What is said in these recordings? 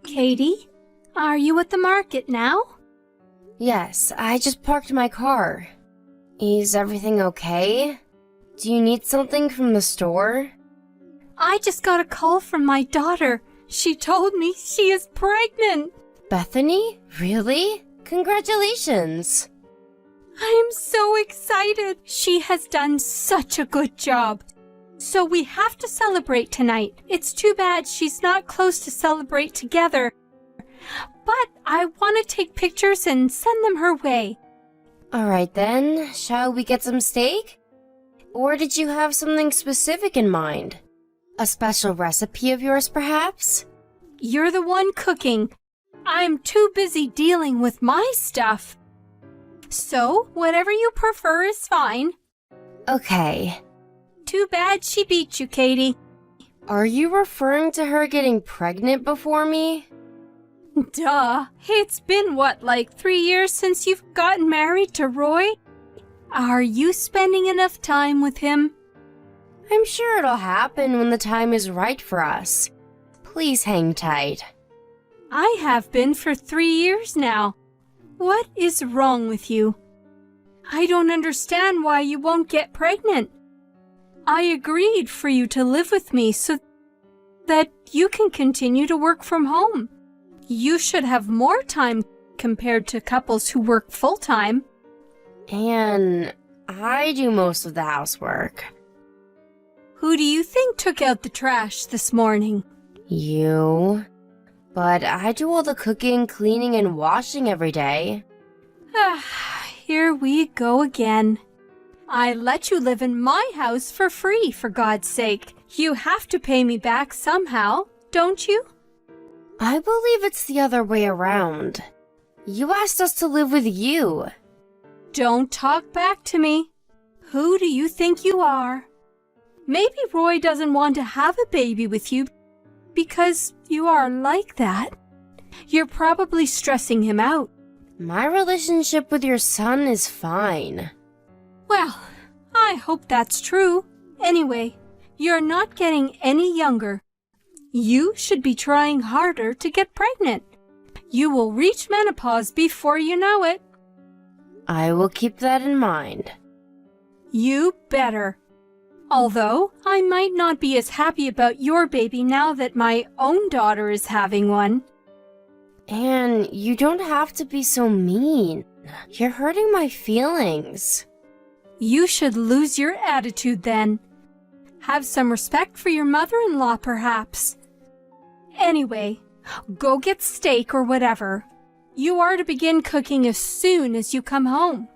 Katie, are you at the market now? Yes, I just parked my car. Is everything okay? Do you need something from the store? I just got a call from my daughter. She told me she is pregnant. Bethany? Really? Congratulations! I am so excited. She has done such a good job. So we have to celebrate tonight. It's too bad she's not close to celebrate together. But I want to take pictures and send them her way. Alright then, shall we get some steak? Or did you have something specific in mind? A special recipe of yours, perhaps? You're the one cooking. I'm too busy dealing with my stuff. So, whatever you prefer is fine. Okay. Too bad she beat you, Katie. Are you referring to her getting pregnant before me? Duh. It's been, like 3 years since you've gotten married to Roy? Are you spending enough time with him? I'm sure it'll happen when the time is right for us. Please hang tight. I have been for 3 years now. What is wrong with you? I don't understand why you won't get pregnant. I agreed for you to live with me so that you can continue to work from home. You should have more time compared to couples who work full-time. And I do most of the housework. Who do you think took out the trash this morning? You. But I do all the cooking, cleaning, and washing every day. Here we go again. I let you live in my house for free, for God's sake. You have to pay me back somehow, don't you? I believe it's the other way around. You asked us to live with you. Don't talk back to me. Who do you think you are? Maybe Roy doesn't want to have a baby with you because you are like that. You're probably stressing him out. My relationship with your son is fine. Well, I hope that's true. Anyway, you're not getting any younger. You should be trying harder to get pregnant. You will reach menopause before you know it. I will keep that in mind. You better. Although, I might not be as happy about your baby now that my own daughter is having one. Anne, you don't have to be so mean. You're hurting my feelings. You should lose your attitude then. Have some respect for your mother-in-law, perhaps. Anyway, go get steak or whatever. You are to begin cooking as soon as you come home.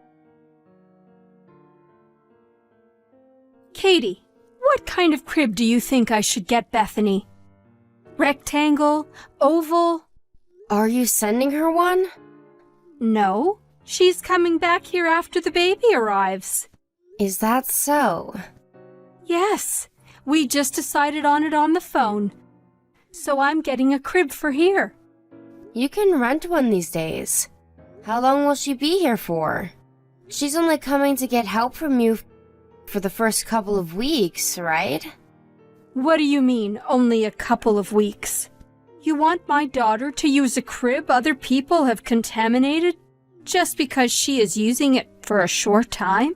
Katie, what kind of crib do you think I should get Bethany? Rectangle? Oval? Are you sending her one? No, she's coming back here after the baby arrives. Is that so? Yes, we just decided on it on the phone. So I'm getting a crib for here. You can rent one these days. How long will she be here for? She's only coming to get help from you for the first couple of weeks, right? What do you mean, only a couple of weeks? You want my daughter to use a crib other people have contaminated just because she is using it for a short time?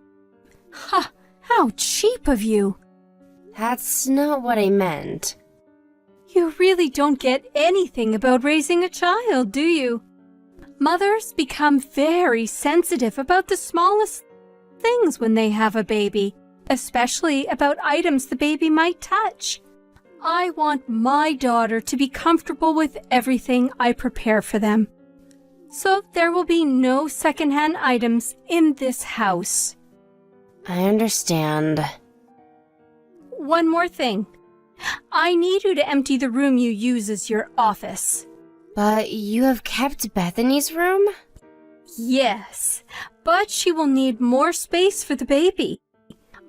Ha! How cheap of you! That's not what I meant. You really don't get anything about raising a child, do you? Mothers become very sensitive about the smallest things when they have a baby, especially about items the baby might touch. I want my daughter to be comfortable with everything I prepare for them. So there will be no secondhand items in this house. I understand. One more thing. I need you to empty the room you use as your office. But you have kept Bethany's room? Yes, but she will need more space for the baby.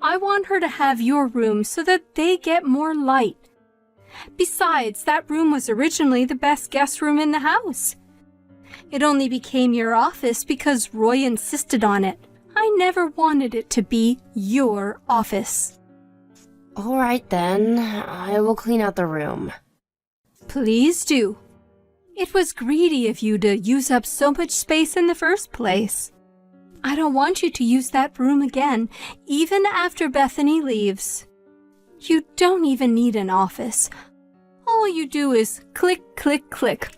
I want her to have your room so that they get more light. Besides, that room was originally the best guest room in the house. It only became your office because Roy insisted on it. I never wanted it to be your office. All right then, I will clean out the room. Please do. It was greedy of you to use up so much space in the first place. I don't want you to use that room again, even after Bethany leaves. You don't even need an office. All you do is click, click, click.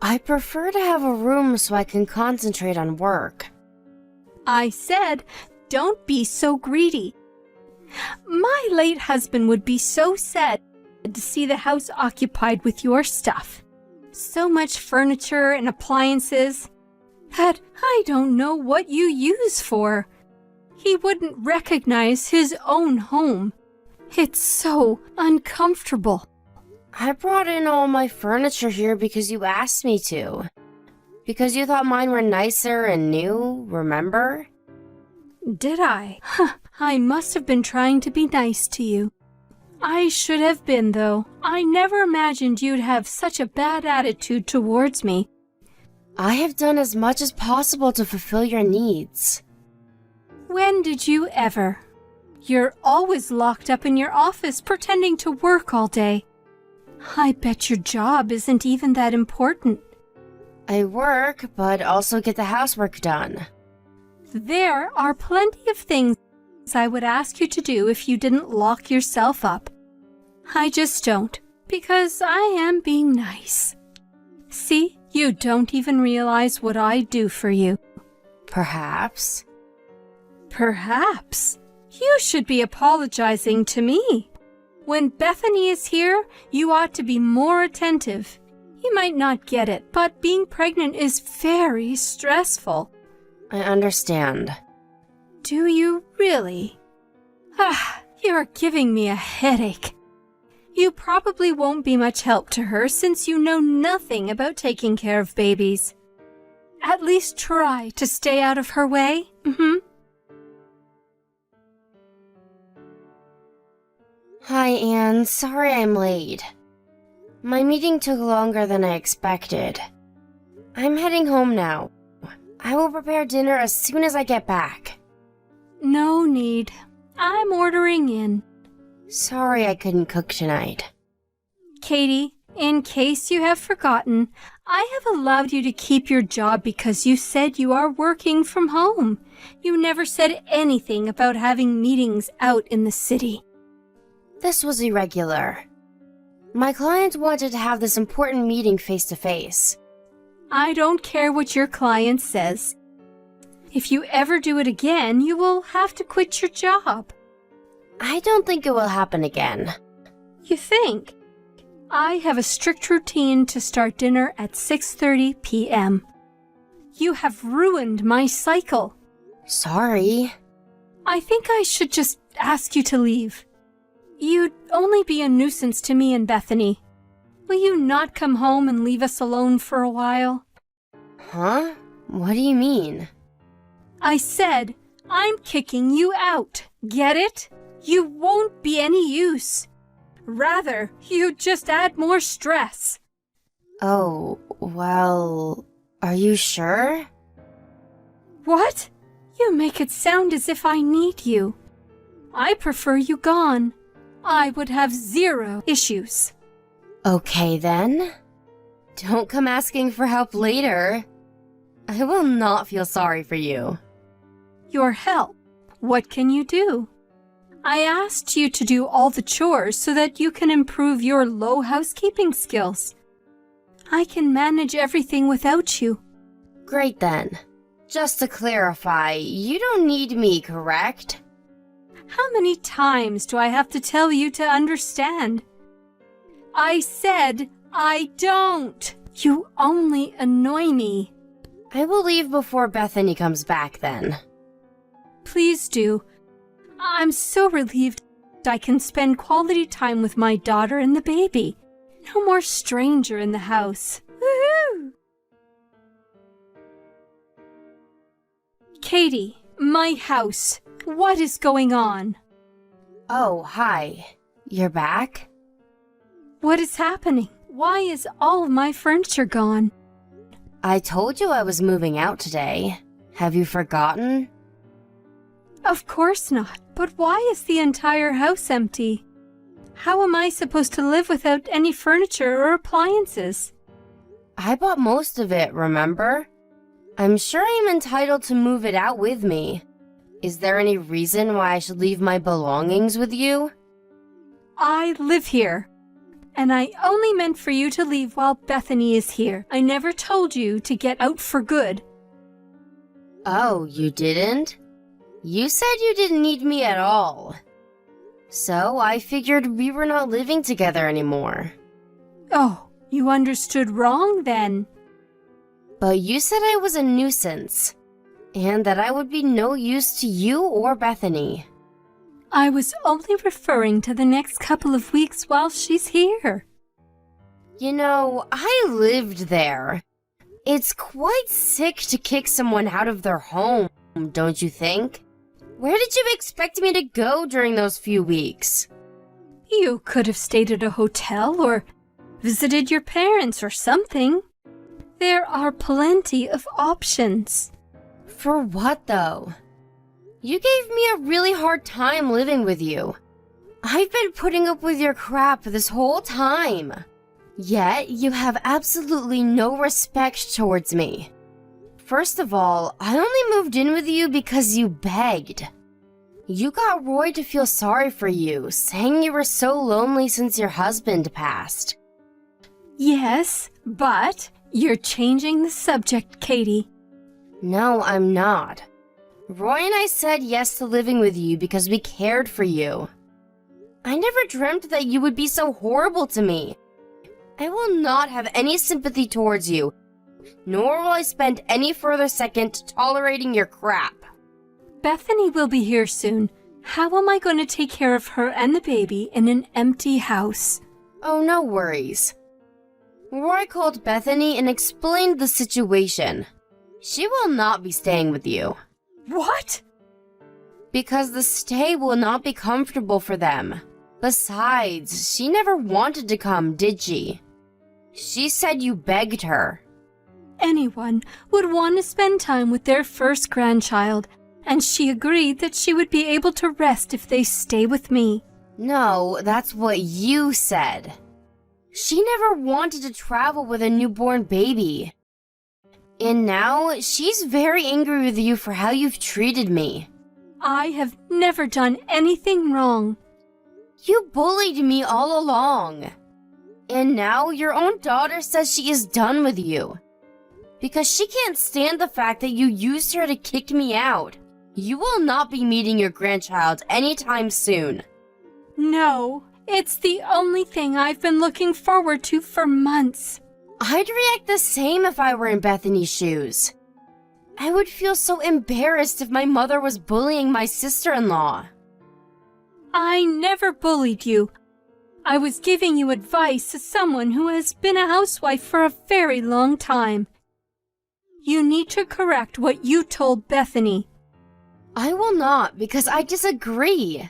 I prefer to have a room so I can concentrate on work. I said, don't be so greedy. My late husband would be so sad to see the house occupied with your stuff. So much furniture and appliances that I don't know what you use for. He wouldn't recognize his own home. It's so uncomfortable. I brought in all my furniture here because you asked me to. Because you thought mine were nicer and new, remember? Did I? I must have been trying to be nice to you. I should have been, though. I never imagined you'd have such a bad attitude towards me. I have done as much as possible to fulfill your needs. When did you ever? You're always locked up in your office pretending to work all day. I bet your job isn't even that important. I work, but also get the housework done. There are plenty of things I would ask you to do if you didn't lock yourself up. I just don't, because I am being nice. See, you don't even realize what I do for you. Perhaps. Perhaps. You should be apologizing to me. When Bethany is here, you ought to be more attentive. You might not get it, but being pregnant is very stressful. I understand. Do you really? You're giving me a headache. You probably won't be much help to her since you know nothing about taking care of babies. At least try to stay out of her way. Hi, Anne. Sorry I'm late. My meeting took longer than I expected. I'm heading home now. I will prepare dinner as soon as I get back. No need. I'm ordering in. Sorry I couldn't cook tonight. Katie, in case you have forgotten, I have allowed you to keep your job because you said you are working from home. You never said anything about having meetings out in the city. This was irregular. My client wanted to have this important meeting face-to-face. I don't care what your client says. If you ever do it again, you will have to quit your job. I don't think it will happen again. You think? I have a strict routine to start dinner at 6:30 p.m. You have ruined my cycle. Sorry. I think I should just ask you to leave. You'd only be a nuisance to me and Bethany. Will you not come home and leave us alone for a while? Huh? What do you mean? I said, I'm kicking you out. Get it? You won't be any use. Rather, you just add more stress. Oh, well, are you sure? What? You make it sound as if I need you. I prefer you gone. I would have zero issues. Okay then. Don't come asking for help later. I will not feel sorry for you. Your help? What can you do? I asked you to do all the chores so that you can improve your low housekeeping skills. I can manage everything without you. Great then. Just to clarify, you don't need me, correct? How many times do I have to tell you to understand? I said I don't. You only annoy me. I will leave before Bethany comes back then. Please do. I'm so relieved I can spend quality time with my daughter and the baby. No more stranger in the house. Woohoo! Katie, my house. What is going on? Oh, hi. You're back? What is happening? Why is all of my furniture gone? I told you I was moving out today. Have you forgotten? Of course not. But why is the entire house empty? How am I supposed to live without any furniture or appliances? I bought most of it, remember? I'm sure I'm entitled to move it out with me. Is there any reason why I should leave my belongings with you? I live here, and I only meant for you to leave while Bethany is here. I never told you to get out for good. Oh, you didn't? You said you didn't need me at all. So I figured we were not living together anymore. Oh, you understood wrong then. But you said I was a nuisance, and that I would be no use to you or Bethany. I was only referring to the next couple of weeks while she's here. You know, I lived there. It's quite sick to kick someone out of their home, don't you think? Where did you expect me to go during those few weeks? You could have stayed at a hotel or visited your parents or something. There are plenty of options. For what, though? You gave me a really hard time living with you. I've been putting up with your crap this whole time. Yet, you have absolutely no respect towards me. First of all, I only moved in with you because you begged. You got Roy to feel sorry for you, saying you were so lonely since your husband passed. Yes, but you're changing the subject, Katie. No, I'm not. Roy and I said yes to living with you because we cared for you. I never dreamt that you would be so horrible to me. I will not have any sympathy towards you, nor will I spend any further second tolerating your crap. Bethany will be here soon. How am I going to take care of her and the baby in an empty house? Oh, no worries. Roy called Bethany and explained the situation. She will not be staying with you. What? Because the stay will not be comfortable for them. Besides, she never wanted to come, did she? She said you begged her. Anyone would want to spend time with their first grandchild, and she agreed that she would be able to rest if they stay with me. No, that's what you said. She never wanted to travel with a newborn baby. And now, she's very angry with you for how you've treated me. I have never done anything wrong. You bullied me all along. And now, your own daughter says she is done with you. Because she can't stand the fact that you used her to kick me out. You will not be meeting your grandchild anytime soon. No, it's the only thing I've been looking forward to for months. I'd react the same if I were in Bethany's shoes. I would feel so embarrassed if my mother was bullying my sister-in-law. I never bullied you. I was giving you advice as someone who has been a housewife for a very long time. You need to correct what you told Bethany. I will not, because I disagree.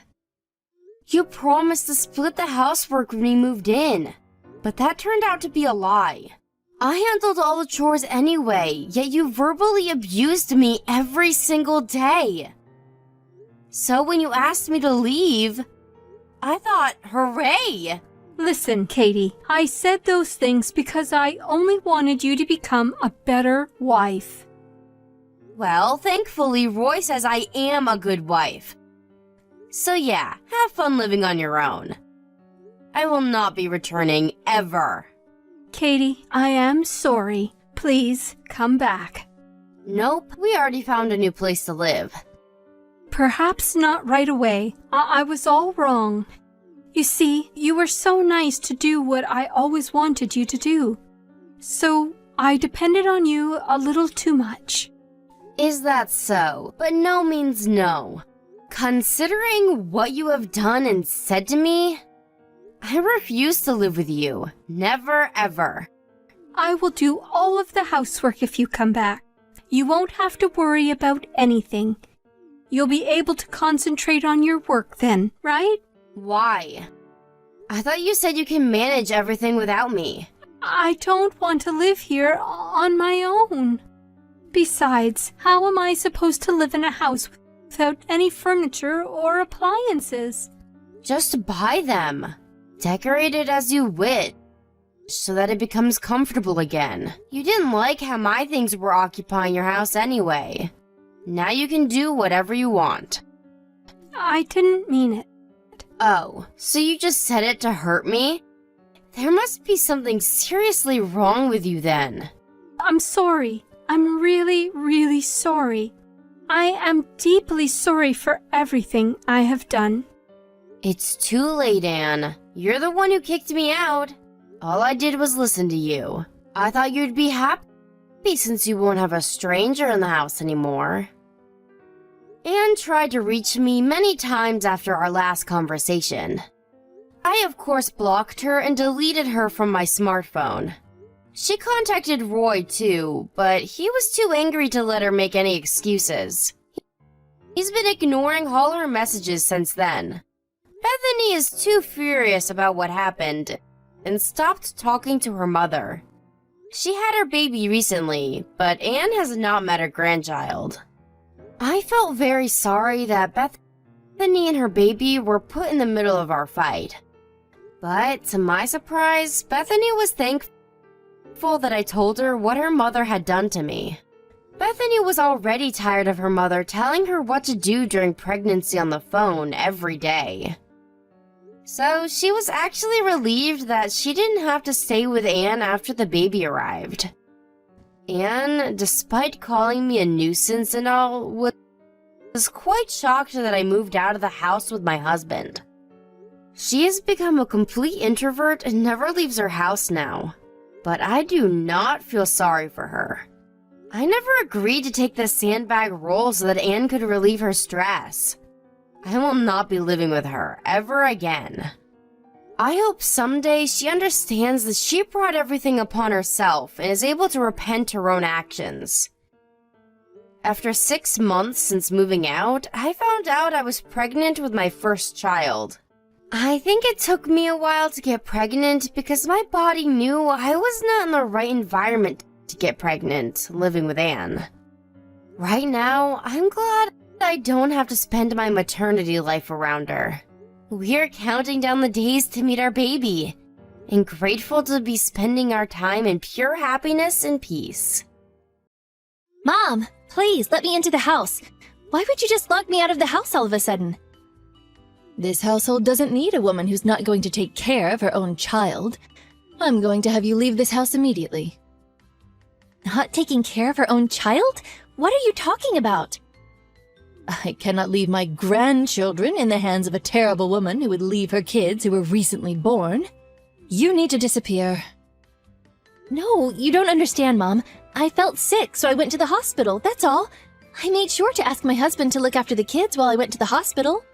You promised to split the housework when we moved in, but that turned out to be a lie. I handled all the chores anyway, yet you verbally abused me every single day. So when you asked me to leave, I thought, hooray! Listen, Katie, I said those things because I only wanted you to become a better wife. Well, thankfully, Roy says I am a good wife. So yeah, have fun living on your own. I will not be returning ever. Katie, I am sorry. Please, come back. Nope, we already found a new place to live. Perhaps not right away. I was all wrong. You see, you were so nice to do what I always wanted you to do. So, I depended on you a little too much. Is that so? But no means no. Considering what you have done and said to me, I refuse to live with you. Never, ever. I will do all of the housework if you come back. You won't have to worry about anything. You'll be able to concentrate on your work then, right? Why? I thought you said you can manage everything without me. I don't want to live here on my own. Besides, how am I supposed to live in a house without any furniture or appliances? Just buy them. Decorate it as you wish. so that it becomes comfortable again. You didn't like how my things were occupying your house anyway. Now you can do whatever you want. I didn't mean it. Oh, so you just said it to hurt me? There must be something seriously wrong with you then. I'm sorry. I'm really, really sorry. I am deeply sorry for everything I have done. It's too late, Anne. You're the one who kicked me out. All I did was listen to you. I thought you'd be happy since you won't have a stranger in the house anymore. Anne tried to reach me many times after our last conversation. I, of course, blocked her and deleted her from my smartphone. She contacted Roy, too, but he was too angry to let her make any excuses. He's been ignoring all her messages since then. Bethany is too furious about what happened and stopped talking to her mother. She had her baby recently, but Anne has not met her grandchild. I felt very sorry that Bethany and her baby were put in the middle of our fight. But to my surprise, Bethany was thankful that I told her what her mother had done to me. Bethany was already tired of her mother telling her what to do during pregnancy on the phone every day. So she was actually relieved that she didn't have to stay with Anne after the baby arrived. Anne, despite calling me a nuisance and all, was quite shocked that I moved out of the house with my husband. She has become a complete introvert and never leaves her house now. But I do not feel sorry for her. I never agreed to take the sandbag role so that Anne could relieve her stress. I will not be living with her ever again. I hope someday she understands that she brought everything upon herself and is able to repent her own actions. After 6 months since moving out, I found out I was pregnant with my first child. I think it took me a while to get pregnant because my body knew I was not in the right environment to get pregnant, living with Anne. Right now, I'm glad I don't have to spend my maternity life around her. We're counting down the days to meet our baby, and grateful to be spending our time in pure happiness and peace. Mom, please let me into the house. Why would you just lock me out of the house all of a sudden? This household doesn't need a woman who's not going to take care of her own child. I'm going to have you leave this house immediately. Not taking care of her own child? What are you talking about? I cannot leave my grandchildren in the hands of a terrible woman who would leave her kids who were recently born. You need to disappear. No, you don't understand, Mom. I felt sick, so I went to the hospital, that's all. I made sure to ask my husband to look after the kids while I went to the hospital.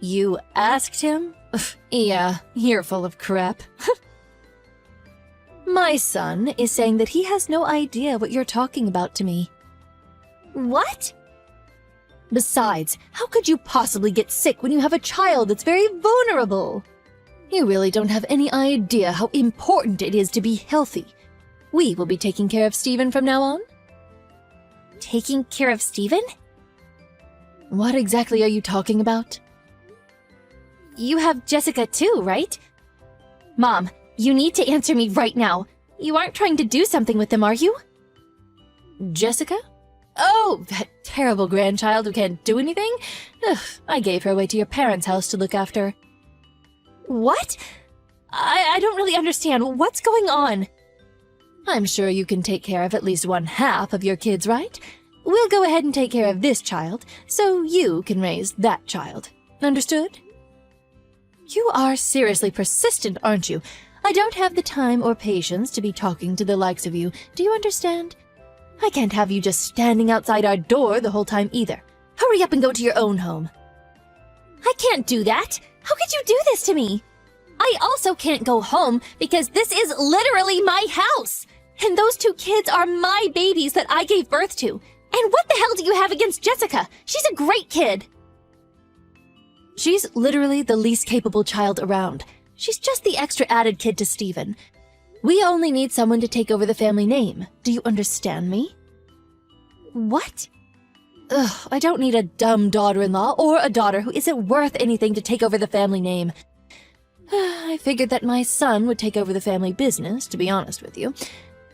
You asked him? Yeah, you're full of crap. My son is saying that he has no idea what you're talking about to me. What? Besides, how could you possibly get sick when you have a child that's very vulnerable? You really don't have any idea how important it is to be healthy. We will be taking care of Stephen from now on. Taking care of Stephen? What exactly are you talking about? You have Jessica too, right? Mom, you need to answer me right now. You aren't trying to do something with them, are you? Jessica? Oh, that terrible grandchild who can't do anything? Ugh, I gave her away to your parents' house to look after. What? I don't really understand. What's going on? I'm sure you can take care of at least one half of your kids, right? We'll go ahead and take care of this child, so you can raise that child. Understood? You are seriously persistent, aren't you? I don't have the time or patience to be talking to the likes of you. Do you understand? I can't have you just standing outside our door the whole time either. Hurry up and go to your own home. I can't do that. How could you do this to me? I also can't go home because this is literally my house. And those 2 kids are my babies that I gave birth to. And what the hell do you have against Jessica? She's a great kid. She's literally the least capable child around. She's just the extra added kid to Stephen. We only need someone to take over the family name. Do you understand me? What? Ugh, I don't need a dumb daughter-in-law or a daughter who isn't worth anything to take over the family name. I figured that my son would take over the family business, to be honest with you.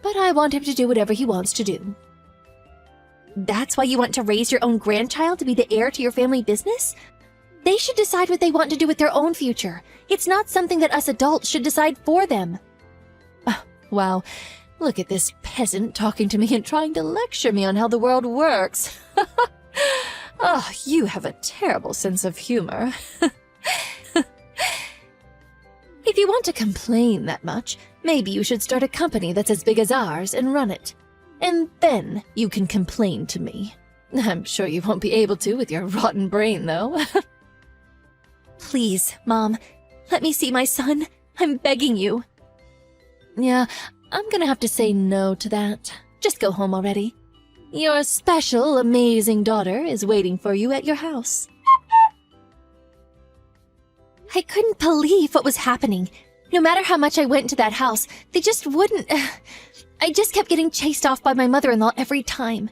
But I want him to do whatever he wants to do. That's why you want to raise your own grandchild to be the heir to your family business? They should decide what they want to do with their own future. It's not something that us adults should decide for them. Wow, look at this peasant talking to me and trying to lecture me on how the world works. Oh, you have a terrible sense of humor. If you want to complain that much, maybe you should start a company that's as big as ours and run it. And then you can complain to me. I'm sure you won't be able to with your rotten brain, though. Please, Mom, let me see my son. I'm begging you. Yeah, I'm gonna have to say no to that. Just go home already. Your special, amazing daughter is waiting for you at your house. I couldn't believe what was happening. No matter how much I went to that house, they just wouldn't... I just kept getting chased off by my mother-in-law every time.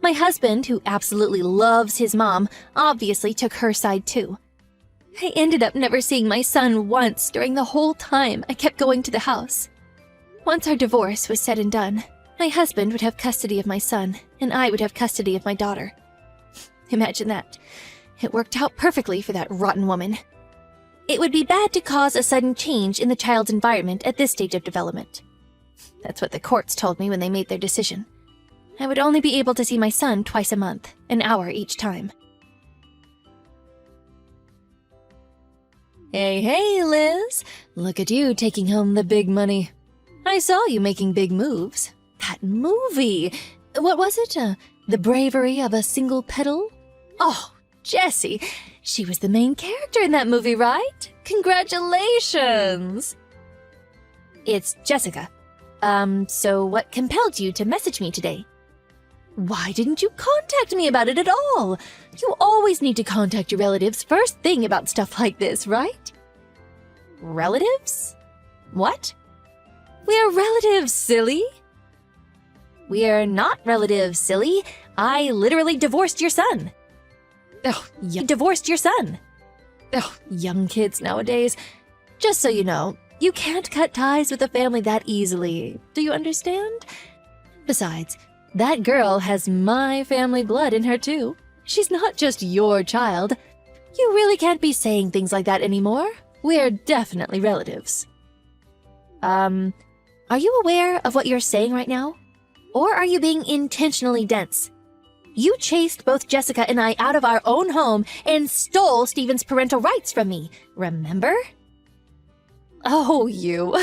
My husband, who absolutely loves his mom, obviously took her side too. I ended up never seeing my son once during the whole time I kept going to the house. Once our divorce was said and done, my husband would have custody of my son, and I would have custody of my daughter. Imagine that. It worked out perfectly for that rotten woman. It would be bad to cause a sudden change in the child's environment at this stage of development. That's what the courts told me when they made their decision. I would only be able to see my son twice a month, an hour each time. Hey, Liz. Look at you taking home the big money. I saw you making big moves. That movie! What was it? The Bravery of a Single Petal? Oh, Jessie. She was the main character in that movie, right? Congratulations! It's Jessica. So what compelled you to message me today? Why didn't you contact me about it at all? You always need to contact your relatives first thing about stuff like this, right? Relatives? What? We're relatives, silly. We're not relatives, silly. I literally divorced your son. Oh, you divorced your son. Oh, young kids nowadays. Just so you know, you can't cut ties with a family that easily. Do you understand? Besides, that girl has my family blood in her too. She's not just your child. You really can't be saying things like that anymore. We're definitely relatives. Are you aware of what you're saying right now? Or are you being intentionally dense? You chased both Jessica and I out of our own home and stole Steven's parental rights from me, remember? Oh, you.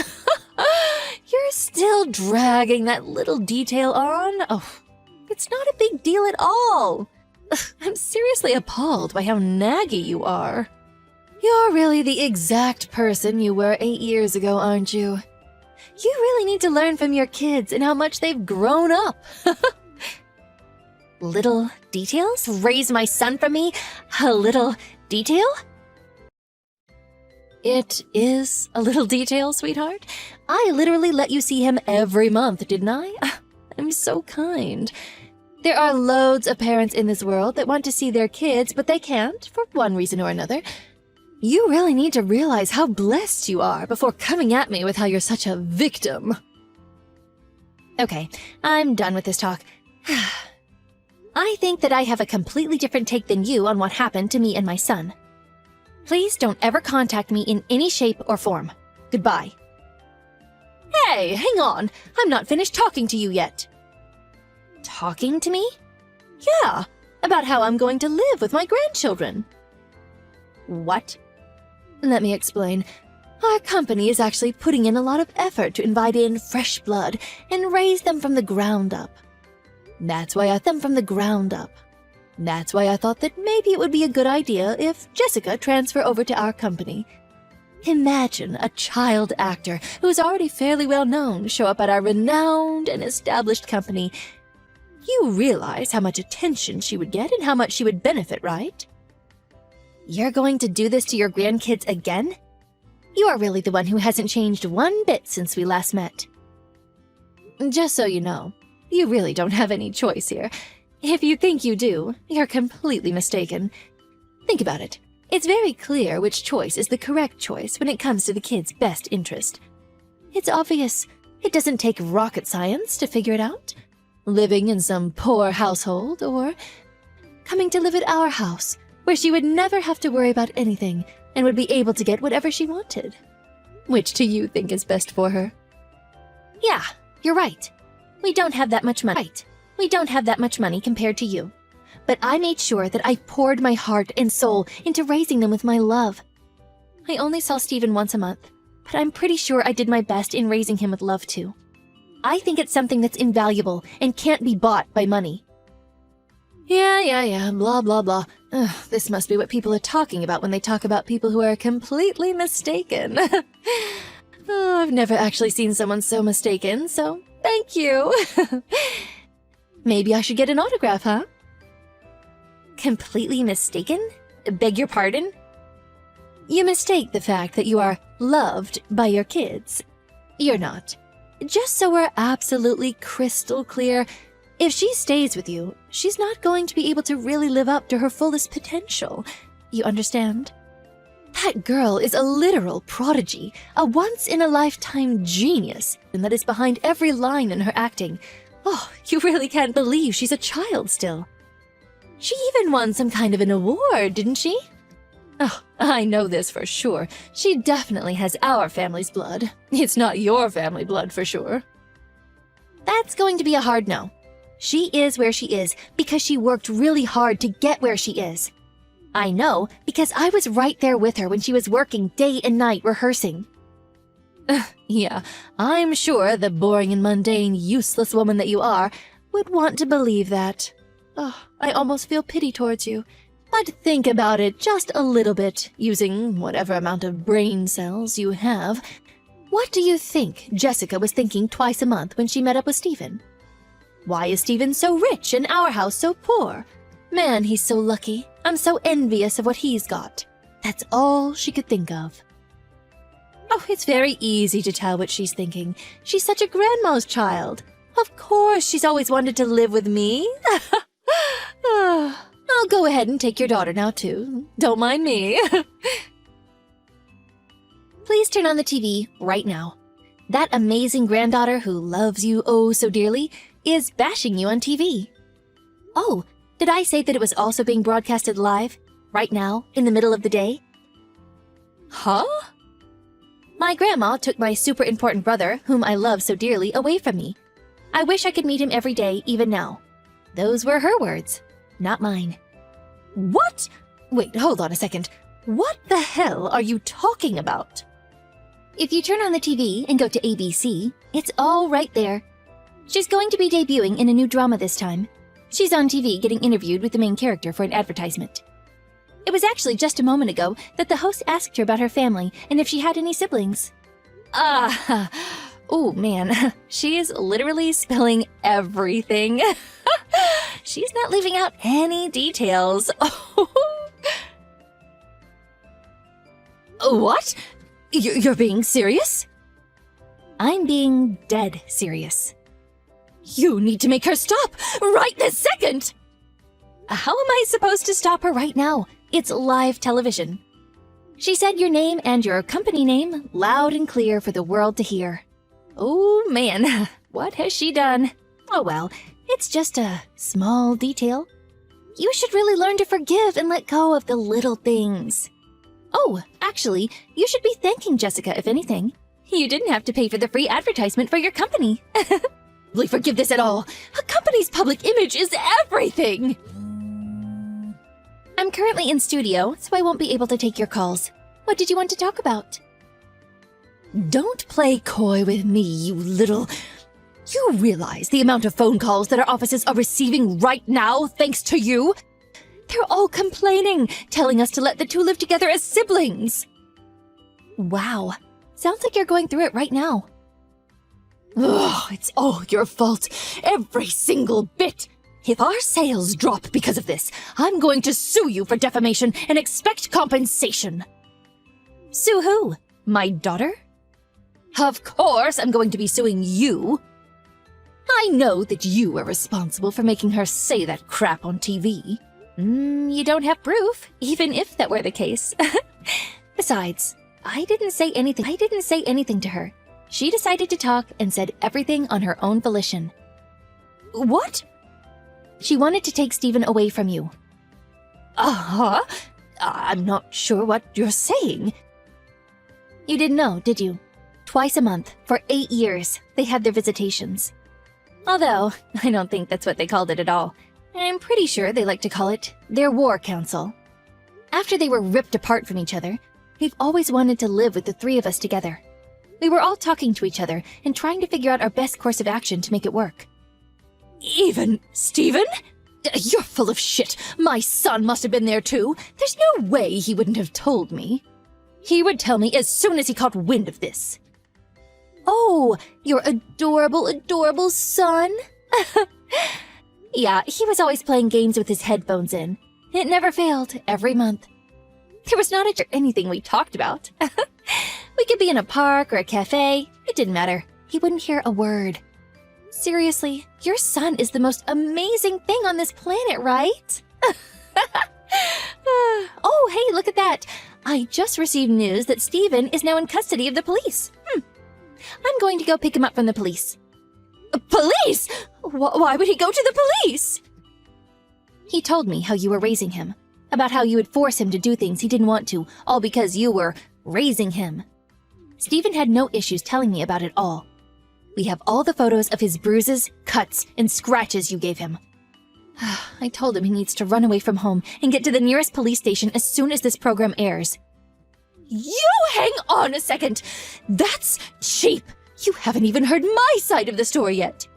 You're still dragging that little detail on? Oh, it's not a big deal at all. I'm seriously appalled by how naggy you are. You're really the exact person you were 8 years ago, aren't you? You really need to learn from your kids and how much they've grown up. Little details? Raise my son from me? A little detail? It is a little detail, sweetheart. I literally let you see him every month, didn't I? I'm so kind. There are loads of parents in this world that want to see their kids, but they can't, for one reason or another. You really need to realize how blessed you are before coming at me with how you're such a victim. Okay, I'm done with this talk. I think that I have a completely different take than you on what happened to me and my son. Please don't ever contact me in any shape or form. Goodbye. Hey, hang on. I'm not finished talking to you yet. Talking to me? Yeah, about how I'm going to live with my grandchildren. What? Let me explain. Our company is actually putting in a lot of effort to invite in fresh blood and raise them from the ground up. That's why I thought that maybe it would be a good idea if Jessica transfer over to our company. Imagine a child actor who's already fairly well known show up at our renowned and established company. You realize how much attention she would get and how much she would benefit, right? You're going to do this to your grandkids again? You are really the one who hasn't changed one bit since we last met. Just so you know, you really don't have any choice here. If you think you do, you're completely mistaken. Think about it. It's very clear which choice is the correct choice when it comes to the kid's best interest. It's obvious. It doesn't take rocket science to figure it out. Living in some poor household, or coming to live at our house, where she would never have to worry about anything and would be able to get whatever she wanted. Which do you think is best for her? Yeah, you're right. We don't have that much money. We don't have that much money compared to you. But I made sure that I poured my heart and soul into raising them with my love. I only saw Stephen once a month, but I'm pretty sure I did my best in raising him with love too. I think it's something that's invaluable and can't be bought by money. Yeah, blah, blah, blah. Ugh, this must be what people are talking about when they talk about people who are completely mistaken. Oh, I've never actually seen someone so mistaken, so thank you. Maybe I should get an autograph, huh? Completely mistaken? Beg your pardon? You mistake the fact that you are loved by your kids. You're not. Just so we're absolutely crystal clear, if she stays with you, she's not going to be able to really live up to her fullest potential. You understand? That girl is a literal prodigy, a once-in-a-lifetime genius, and that is behind every line in her acting. Oh, you really can't believe she's a child still. She even won some kind of an award, didn't she? Oh, I know this for sure. She definitely has our family's blood. It's not your family blood for sure. That's going to be a hard no. She is where she is because she worked really hard to get where she is. I know because I was right there with her when she was working day and night rehearsing. Yeah, I'm sure the boring and mundane, useless woman that you are would want to believe that. Oh, I almost feel pity towards you. But think about it just a little bit, using whatever amount of brain cells you have. What do you think Jessica was thinking twice a month when she met up with Stephen? Why is Stephen so rich and our house so poor? Man, he's so lucky. I'm so envious of what he's got. That's all she could think of. Oh, it's very easy to tell what she's thinking. She's such a grandma's child. Of course, she's always wanted to live with me. I'll go ahead and take your daughter now, too. Don't mind me. Please turn on the TV right now. That amazing granddaughter who loves you oh so dearly is bashing you on TV. Oh, did I say that it was also being broadcasted live, right now, in the middle of the day? Huh? My grandma took my super important brother, whom I love so dearly, away from me. I wish I could meet him every day, even now. Those were her words, not mine. What? Wait, hold on a second. What the hell are you talking about? If you turn on the TV and go to ABC, it's all right there. She's going to be debuting in a new drama this time. She's on TV getting interviewed with the main character for an advertisement. It was actually just a moment ago that the host asked her about her family and if she had any siblings. Oh man, she is literally spilling everything. She's not leaving out any details. What? You're being serious? I'm being dead serious. You need to make her stop right this second! How am I supposed to stop her right now? It's live television. She said your name and your company name loud and clear for the world to hear. Oh man, what has she done? Oh well, it's just a small detail. You should really learn to forgive and let go of the little things. Oh, actually, you should be thanking Jessica if anything. You didn't have to pay for the free advertisement for your company. Really forgive this at all. A company's public image is everything. I'm currently in studio, so I won't be able to take your calls. What did you want to talk about? Don't play coy with me, you little... You realize the amount of phone calls that our offices are receiving right now thanks to you? They're all complaining, telling us to let the two live together as siblings. Wow, sounds like you're going through it right now. Ugh, it's all your fault, every single bit. If our sales drop because of this, I'm going to sue you for defamation and expect compensation. Sue who? My daughter? Of course I'm going to be suing you. I know that you are responsible for making her say that crap on TV. You don't have proof, even if that were the case. Besides, I didn't say anything to her. She decided to talk and said everything on her own volition. What? She wanted to take Stephen away from you. Uh-huh. I'm not sure what you're saying. You didn't know, did you? Twice a month, for 8 years, they had their visitations. Although, I don't think that's what they called it at all. I'm pretty sure they like to call it their war council. After they were ripped apart from each other, we've always wanted to live with the three of us together. We were all talking to each other and trying to figure out our best course of action to make it work. Even Stephen? You're full of shit. My son must have been there too. There's no way he wouldn't have told me. He would tell me as soon as he caught wind of this. Oh, your adorable, adorable son? Yeah, he was always playing games with his headphones in. It never failed, every month. There was not anything we talked about. We could be in a park or a cafe. It didn't matter. He wouldn't hear a word. Seriously, your son is the most amazing thing on this planet, right? Oh, hey, look at that. I just received news that Stephen is now in custody of the police. I'm going to go pick him up from the police. Police? Why would he go to the police? He told me how you were raising him, about how you would force him to do things he didn't want to, all because you were raising him. Stephen had no issues telling me about it all. We have all the photos of his bruises, cuts, and scratches you gave him. I told him he needs to run away from home and get to the nearest police station as soon as this program airs. You hang on a second! That's cheap! You haven't even heard my side of the story yet.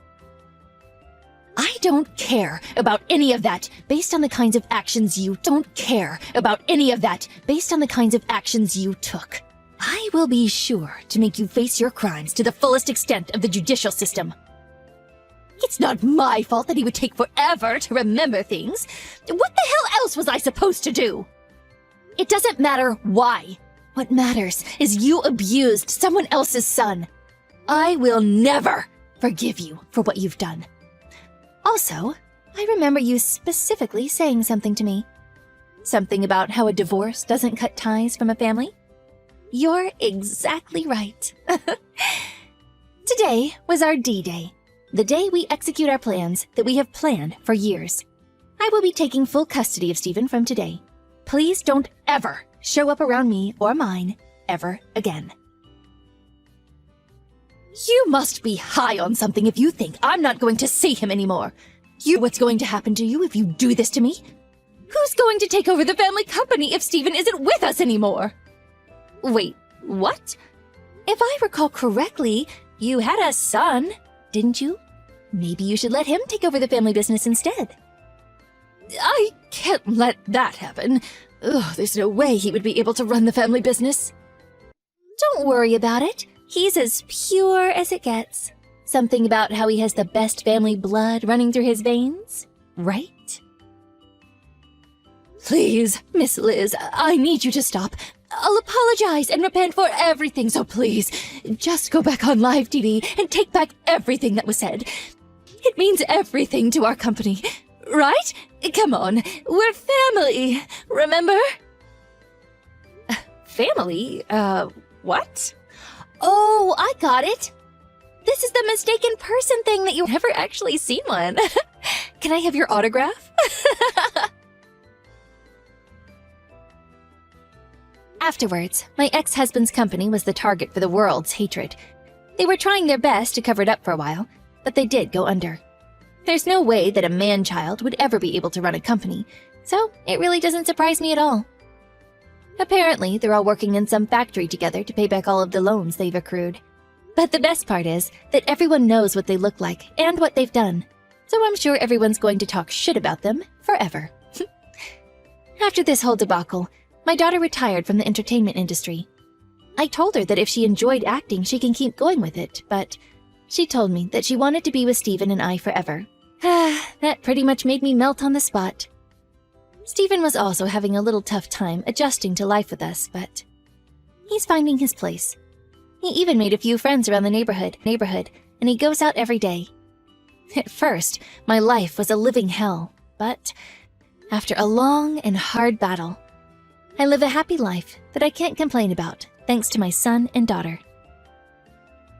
I don't care about any of that based on the kinds of actions you took. I will be sure to make you face your crimes to the fullest extent of the judicial system. It's not my fault that he would take forever to remember things. What the hell else was I supposed to do? It doesn't matter why. What matters is you abused someone else's son. I will never forgive you for what you've done. Also, I remember you specifically saying something to me. Something about how a divorce doesn't cut ties from a family. You're exactly right. Today was our D-Day, the day we execute our plans that we have planned for years. I will be taking full custody of Stephen from today. Please don't ever show up around me or mine ever again. You must be high on something if you think I'm not going to see him anymore. You know what's going to happen to you if you do this to me? Who's going to take over the family company if Stephen isn't with us anymore? Wait, what? If I recall correctly, you had a son, didn't you? Maybe you should let him take over the family business instead. I can't let that happen. Ugh, there's no way he would be able to run the family business. Don't worry about it. He's as pure as it gets. Something about how he has the best family blood running through his veins, right? Please, Miss Liz, I need you to stop. I'll apologize and repent for everything, so please, just go back on live TV and take back everything that was said. It means everything to our company, right? Come on, we're family, remember? Family? What? Oh, I got it. This is the mistaken person thing that you've never actually seen one. Can I have your autograph? Afterwards, my ex-husband's company was the target for the world's hatred. They were trying their best to cover it up for a while, but they did go under. There's no way that a man-child would ever be able to run a company, so it really doesn't surprise me at all. Apparently, they're all working in some factory together to pay back all of the loans they've accrued. But the best part is that everyone knows what they look like and what they've done, so I'm sure everyone's going to talk shit about them forever. After this whole debacle, my daughter retired from the entertainment industry. I told her that if she enjoyed acting, she can keep going with it, but she told me that she wanted to be with Stephen and I forever. That pretty much made me melt on the spot. Stephen was also having a little tough time adjusting to life with us, but he's finding his place. He even made a few friends around the neighborhood, and he goes out every day. At first, my life was a living hell, but after a long and hard battle. I live a happy life that I can't complain about, thanks to my son and daughter.